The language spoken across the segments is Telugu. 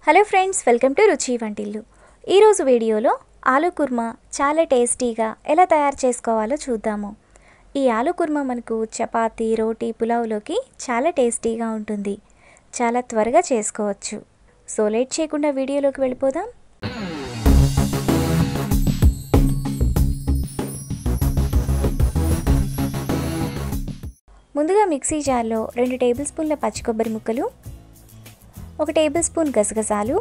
హలో ఫ్రెండ్స్, వెల్కమ్ టు రుచి వంటిల్లు. ఈరోజు వీడియోలో ఆలూ కుర్మా చాలా టేస్టీగా ఎలా తయారు చేసుకోవాలో చూద్దాము. ఈ ఆలూ కుర్మా మనకు చపాతీ, రోటీ, పులావ్లోకి చాలా టేస్టీగా ఉంటుంది. చాలా త్వరగా చేసుకోవచ్చు. సో లేట్ చేయకుండా వీడియోలోకి వెళ్ళిపోదాం. ముందుగా మిక్సీ జార్లో 2 టేబుల్ స్పూన్ల పచ్చి కొబ్బరి ముక్కలు, 1 టేబుల్ స్పూన్ గసగసాలు,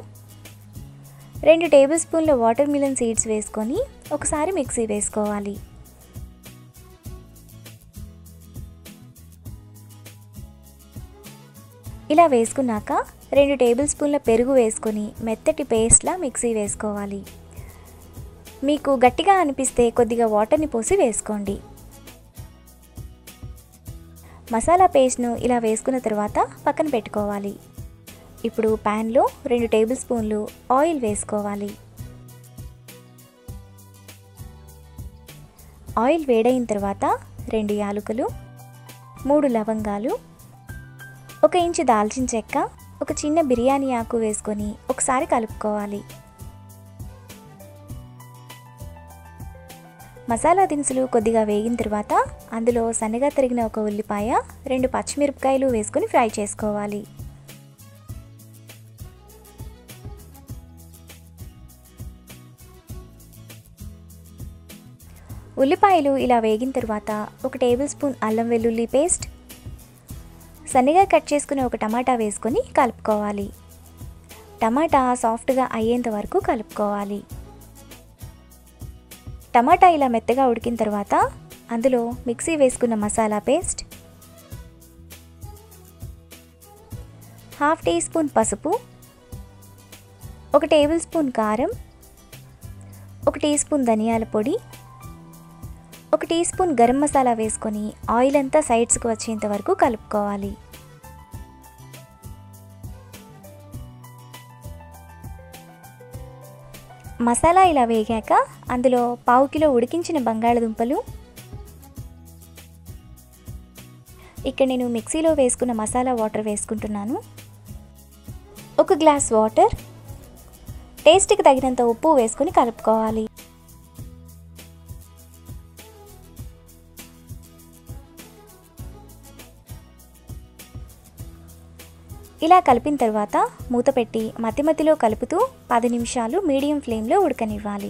2 టేబుల్ స్పూన్ల వాటర్ మిలన్ సీడ్స్ వేసుకొని ఒకసారి మిక్సీ వేసుకోవాలి. ఇలా వేసుకున్నాక 2 టేబుల్ స్పూన్ల పెరుగు వేసుకొని మెత్తటి పేస్ట్లా మిక్సీ వేసుకోవాలి. మీకు గట్టిగా అనిపిస్తే కొద్దిగా వాటర్ని పోసి వేసుకోండి. మసాలా పేస్ట్ను ఇలా వేసుకున్న తర్వాత పక్కన పెట్టుకోవాలి. ఇప్పుడు ప్యాన్లో 2 టేబుల్ స్పూన్లు ఆయిల్ వేసుకోవాలి. ఆయిల్ వేడైన తర్వాత 2 యాలకులు, 3 లవంగాలు, 1 ఇంచు దాల్చిన చెక్క, 1 చిన్న బిర్యానీ ఆకు వేసుకొని ఒకసారి కలుపుకోవాలి. మసాలా దినుసులు కొద్దిగా వేగిన తర్వాత అందులో సన్నగా తరిగిన 1 ఉల్లిపాయ, 2 పచ్చిమిరపకాయలు వేసుకొని ఫ్రై చేసుకోవాలి. ఉల్లిపాయలు ఇలా వేగిన తర్వాత 1 టేబుల్ స్పూన్ అల్లం వెల్లుల్లి పేస్ట్, సన్నగా కట్ చేసుకుని 1 టమాటా వేసుకొని కలుపుకోవాలి. టమాటా సాఫ్ట్గా అయ్యేంత వరకు కలుపుకోవాలి. టమాటా ఇలా మెత్తగా ఉడికిన తర్వాత అందులో మిక్సీ వేసుకున్న మసాలా పేస్ట్, 1/2 టీ స్పూన్ పసుపు, 1 టేబుల్ స్పూన్ కారం, 1 టీ స్పూన్ ధనియాల పొడి, 1 టీ స్పూన్ గరం మసాలా వేసుకొని ఆయిల్ అంతా సైడ్స్కి వచ్చేంత వరకు కలుపుకోవాలి. మసాలా ఇలా వేగాక అందులో 1/2 కిలో ఉడికించిన బంగాళదుంపలు, ఇక్కడ నేను మిక్సీలో వేసుకున్న మసాలా వాటర్ వేసుకుంటున్నాను, 1 గ్లాస్ వాటర్, టేస్ట్కి తగినంత ఉప్పు వేసుకొని కలుపుకోవాలి. ఇలా కలిపిన తర్వాత మూత పెట్టి మధ్య మధ్యలో కలుపుతూ 10 నిమిషాలు మీడియం ఫ్లేమ్లో ఉడకనివ్వాలి.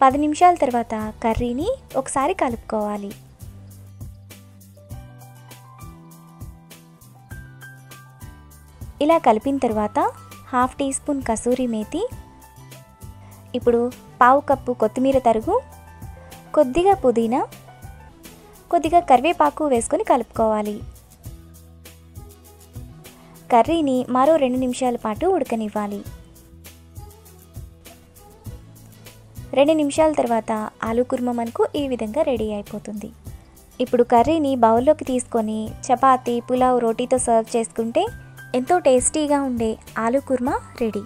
10 నిమిషాల తర్వాత కర్రీని ఒకసారి కలుపుకోవాలి. ఇలా కలిపిన తర్వాత 1/2 టీ స్పూన్ కసూరి మేతి, ఇప్పుడు 1/2 కప్పు కొత్తిమీర తరుగు, కొద్దిగా పుదీనా, కొద్దిగా కరివేపాకు వేసుకొని కలుపుకోవాలి. కర్రీని మరో 2 నిమిషాల పాటు ఉడకనివ్వాలి. 2 నిమిషాల తర్వాత ఆలూ కుర్మా మనకు ఈ విధంగా రెడీ అయిపోతుంది. ఇప్పుడు కర్రీని బౌల్లోకి తీసుకొని చపాతీ, పులావ్, రోటీతో సర్వ్ చేసుకుంటే ఎంతో టేస్టీగా ఉండే ఆలూ కుర్మా రెడీ.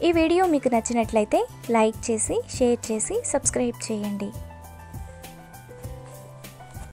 ఈ వీడియో మీకు నచ్చినట్లయితే లైక్ చేసి, షేర్ చేసి, సబ్స్క్రైబ్ చేయండి.